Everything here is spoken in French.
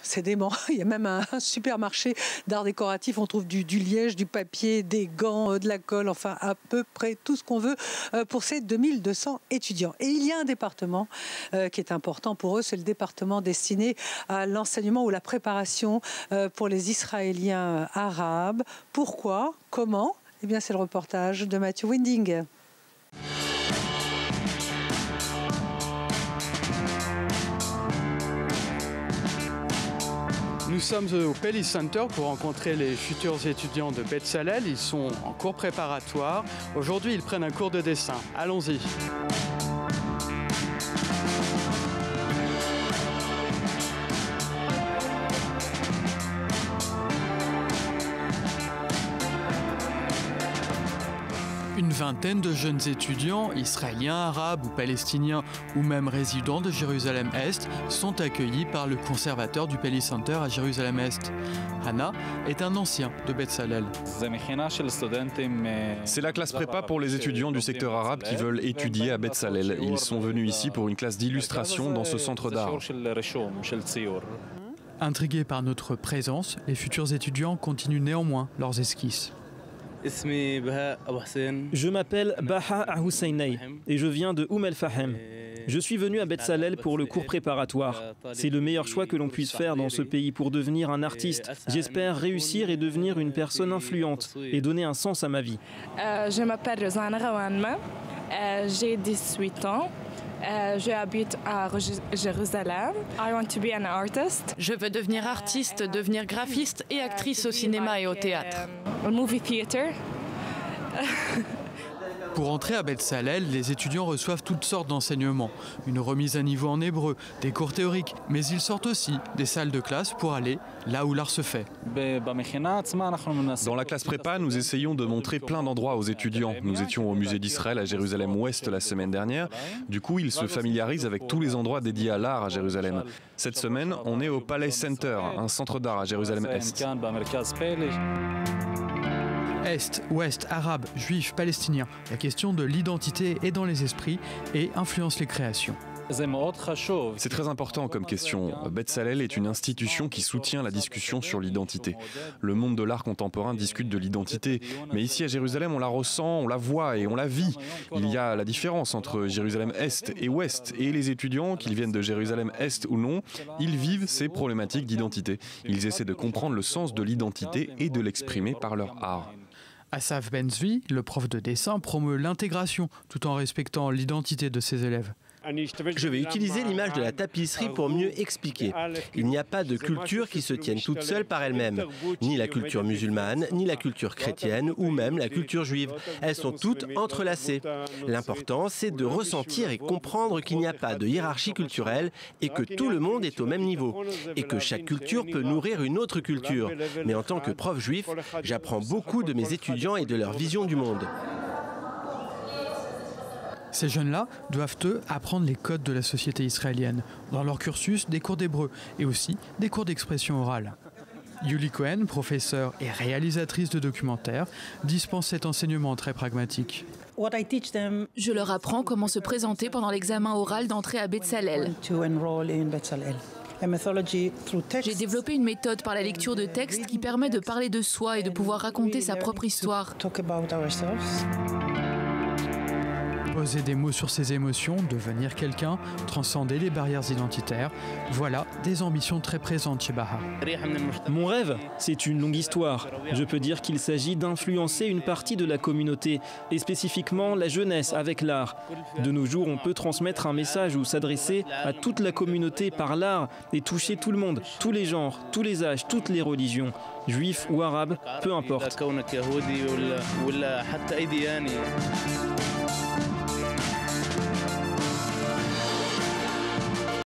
c'est dément. Il y a même un supermarché d'art décoratif. On trouve du liège, du papier, des gants, de la colle, enfin à peu près tout ce qu'on veut pour ces 2200 étudiants. Et il y a un département qui est important pour eux, c'est le département destiné à l'enseignement ou la préparation pour les Israéliens arabes. Pourquoi? Comment? Eh bien, c'est le reportage de Matthew Winding. Nous sommes au Pelly Center pour rencontrer les futurs étudiants de Betzalel. Ils sont en cours préparatoire. Aujourd'hui, ils prennent un cours de dessin. Allons-y. Une vingtaine de jeunes étudiants, israéliens, arabes ou palestiniens, ou même résidents de Jérusalem-Est, sont accueillis par le conservateur du Pelly Center à Jérusalem-Est. Hana est un ancien de Betzalel. C'est la classe prépa pour les étudiants du secteur arabe qui veulent étudier à Betzalel. Ils sont venus ici pour une classe d'illustration dans ce centre d'art. Intrigués par notre présence, les futurs étudiants continuent néanmoins leurs esquisses. Je m'appelle Baha Husseinaï et je viens de El-Fahem. Je suis venu à Betzalel pour le cours préparatoire. C'est le meilleur choix que l'on puisse faire dans ce pays pour devenir un artiste. J'espère réussir et devenir une personne influente et donner un sens à ma vie. Je m'appelle Rosana Rawanma, j'ai 18 ans. Je habite à Jérusalem. I want to be an artist. Je veux devenir artiste, devenir graphiste et actrice au cinéma et au théâtre. Movie theater. Pour entrer à Betzalel, les étudiants reçoivent toutes sortes d'enseignements. Une remise à niveau en hébreu, des cours théoriques, mais ils sortent aussi des salles de classe pour aller là où l'art se fait. Dans la classe prépa, nous essayons de montrer plein d'endroits aux étudiants. Nous étions au musée d'Israël à Jérusalem-Ouest la semaine dernière. Du coup, ils se familiarisent avec tous les endroits dédiés à l'art à Jérusalem. Cette semaine, on est au Palais Center, un centre d'art à Jérusalem-Est. Est, ouest, arabe, juif, palestinien, la question de l'identité est dans les esprits et influence les créations. C'est très important comme question. Betzalel est une institution qui soutient la discussion sur l'identité. Le monde de l'art contemporain discute de l'identité, mais ici à Jérusalem, on la ressent, on la voit et on la vit. Il y a la différence entre Jérusalem-Est et Ouest, et les étudiants, qu'ils viennent de Jérusalem-Est ou non, ils vivent ces problématiques d'identité. Ils essaient de comprendre le sens de l'identité et de l'exprimer par leur art. Asaf Benzvi, le prof de dessin, promeut l'intégration tout en respectant l'identité de ses élèves. Je vais utiliser l'image de la tapisserie pour mieux expliquer. Il n'y a pas de culture qui se tienne toute seule par elle-même. Ni la culture musulmane, ni la culture chrétienne, ou même la culture juive. Elles sont toutes entrelacées. L'important, c'est de ressentir et comprendre qu'il n'y a pas de hiérarchie culturelle et que tout le monde est au même niveau. Et que chaque culture peut nourrir une autre culture. Mais en tant que prof juif, j'apprends beaucoup de mes étudiants et de leur vision du monde. Ces jeunes-là doivent, eux, apprendre les codes de la société israélienne. Dans leur cursus, des cours d'hébreu et aussi des cours d'expression orale. Yuli Cohen, professeure et réalisatrice de documentaires, dispense cet enseignement très pragmatique. Je leur apprends comment se présenter pendant l'examen oral d'entrée à Betzalel. J'ai développé une méthode par la lecture de textes qui permet de parler de soi et de pouvoir raconter sa propre histoire. Poser des mots sur ses émotions, devenir quelqu'un, transcender les barrières identitaires, voilà des ambitions très présentes chez Baha. Mon rêve, c'est une longue histoire. Je peux dire qu'il s'agit d'influencer une partie de la communauté, et spécifiquement la jeunesse avec l'art. De nos jours, on peut transmettre un message ou s'adresser à toute la communauté par l'art et toucher tout le monde, tous les genres, tous les âges, toutes les religions, juifs ou arabes, peu importe.